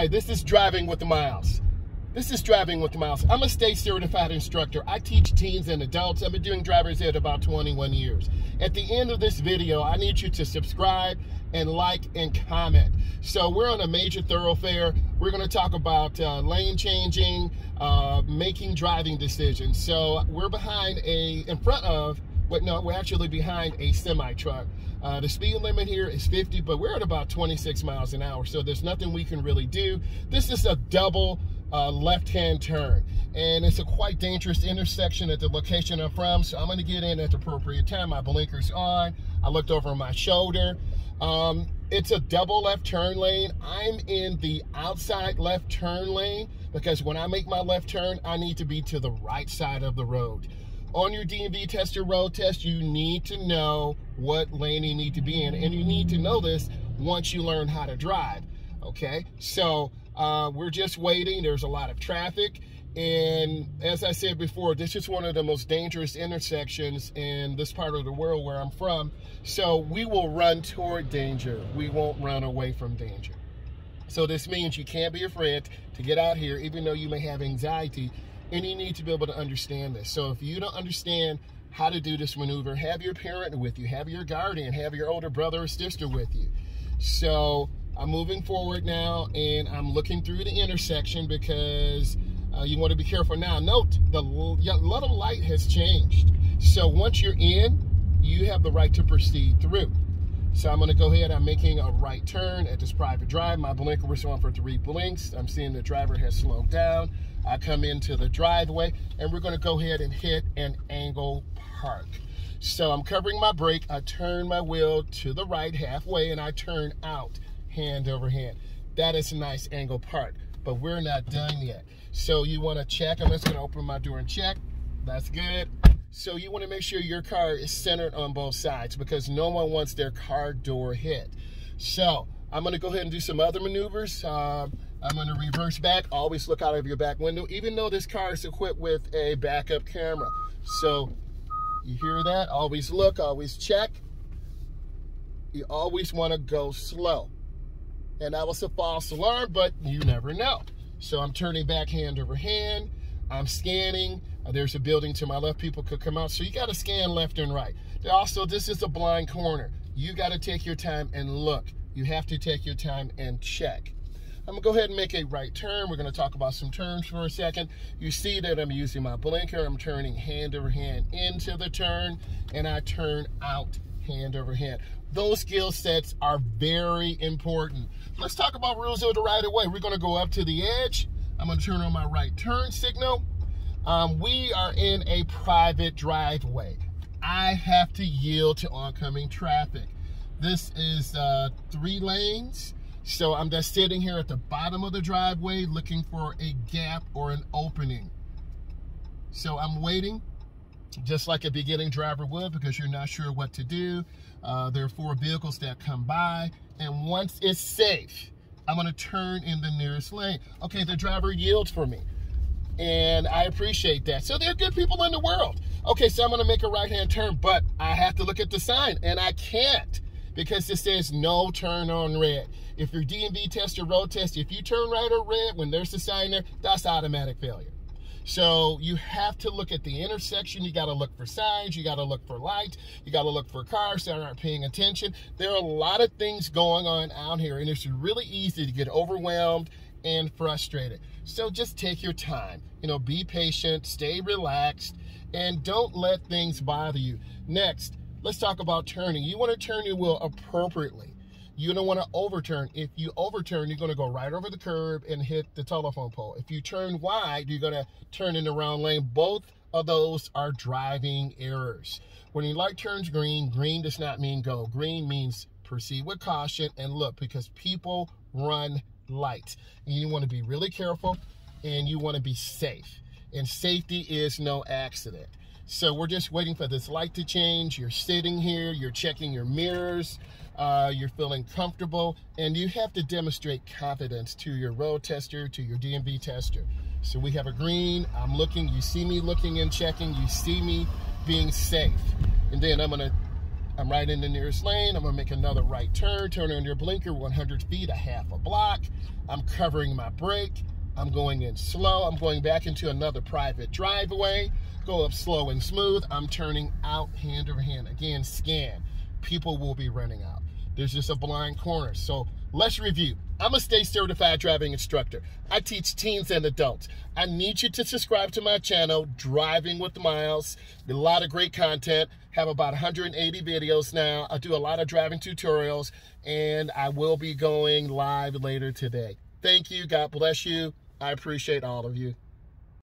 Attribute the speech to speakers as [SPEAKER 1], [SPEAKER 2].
[SPEAKER 1] Hi, this is Driving with Miles. This is Driving with Miles. I'm a state certified instructor. I teach teens and adults. I've been doing driver's ed about 21 years. At the end of this video, I need you to subscribe and like and comment. So we're on a major thoroughfare. We're going to talk about lane changing, making driving decisions. So we're we're actually behind a semi-truck. The speed limit here is 50, but we're at about 26 miles an hour, so there's nothing we can really do. This is a double left-hand turn, and it's a quite dangerous intersection at the location I'm from, so I'm going to get in at the appropriate time. My blinker's on. I looked over my shoulder. It's a double left turn lane. I'm in the outside left turn lane because when I make my left turn, I need to be to the right side of the road. On your DMV tester road test, you need to know what lane you need to be in, and you need to know this once you learn how to drive, okay? So we're just waiting. There's a lot of traffic, and as I said before, this is one of the most dangerous intersections in this part of the world where I'm from, so we will run toward danger. We won't run away from danger. So this means you can't be afraid to get out here, even though you may have anxiety, and you need to be able to understand this. So if you don't understand how to do this maneuver, have your parent with you, have your guardian, have your older brother or sister with you. So I'm moving forward now, and I'm looking through the intersection because you want to be careful. Now note, the little light has changed. So once you're in, you have the right to proceed through. So I'm going to go ahead. I'm making a right turn at this private drive. My blinker was on for 3 blinks. I'm seeing the driver has slowed down. I come into the driveway, and we're going to go ahead and hit an angle park. So I'm covering my brake. I turn my wheel to the right halfway, and I turn out hand over hand. That is a nice angle park, but we're not done yet. So you want to check. I'm just going to open my door and check. That's good. So you want to make sure your car is centered on both sides because no one wants their car door hit. So I'm going to go ahead and do some other maneuvers. I'm going to reverse back. Always look out of your back window, even though this car is equipped with a backup camera. So you hear that? Always look, always check. You always want to go slow. And that was a false alarm, but you never know. So I'm turning back hand over hand. I'm scanning. There's a building to my left. People could come out. So you got to scan left and right. Also, this is a blind corner. You got to take your time and look. You have to take your time and check. I'm going to go ahead and make a right turn. We're going to talk about some turns for a second. You see that I'm using my blinker. I'm turning hand over hand into the turn, and I turn out hand over hand. Those skill sets are very important. Let's talk about rules of the right of way. We're going to go up to the edge. I'm going to turn on my right turn signal. We are in a private driveway. I have to yield to oncoming traffic. This is 3 lanes. So I'm just sitting here at the bottom of the driveway looking for a gap or an opening. So I'm waiting, just like a beginning driver would, because you're not sure what to do. There are 4 vehicles that come by, and once it's safe, I'm going to turn in the nearest lane. Okay, the driver yields for me, and I appreciate that. So there are good people in the world. Okay, so I'm going to make a right-hand turn, but I have to look at the sign, and I can't because it says no turn on red. If your DMV test or road test, if you turn right or red when there's a sign there, that's automatic failure. So you have to look at the intersection. You got to look for signs. You got to look for lights. You got to look for cars that aren't paying attention. There are a lot of things going on out here, and it's really easy to get overwhelmed and frustrated. So just take your time. You know, be patient, stay relaxed, and don't let things bother you. Next, let's talk about turning. You want to turn your wheel appropriately. You don't want to overturn. If you overturn, you're going to go right over the curb and hit the telephone pole. If you turn wide, you're going to turn in the wrong lane. Both of those are driving errors. When your light turns green, green does not mean go. Green means proceed with caution and look, because people run lights. And you want to be really careful, and you want to be safe. And safety is no accident. So we're just waiting for this light to change. You're sitting here, you're checking your mirrors, you're feeling comfortable, and you have to demonstrate confidence to your road tester, to your DMV tester. So we have a green, I'm looking, you see me looking and checking, you see me being safe. And then I'm gonna I'm right in the nearest lane. I'm gonna make another right turn, turn on your blinker, 100 feet, a half a block. I'm covering my brake. I'm going in slow. I'm going back into another private driveway. Go up slow and smooth. I'm turning out hand over hand. Again, scan. People will be running out. There's just a blind corner. So let's review. I'm a state certified driving instructor. I teach teens and adults. I need you to subscribe to my channel, Driving with Miles. A lot of great content. Have about 180 videos now. I do a lot of driving tutorials, and I will be going live later today. Thank you. God bless you. I appreciate all of you.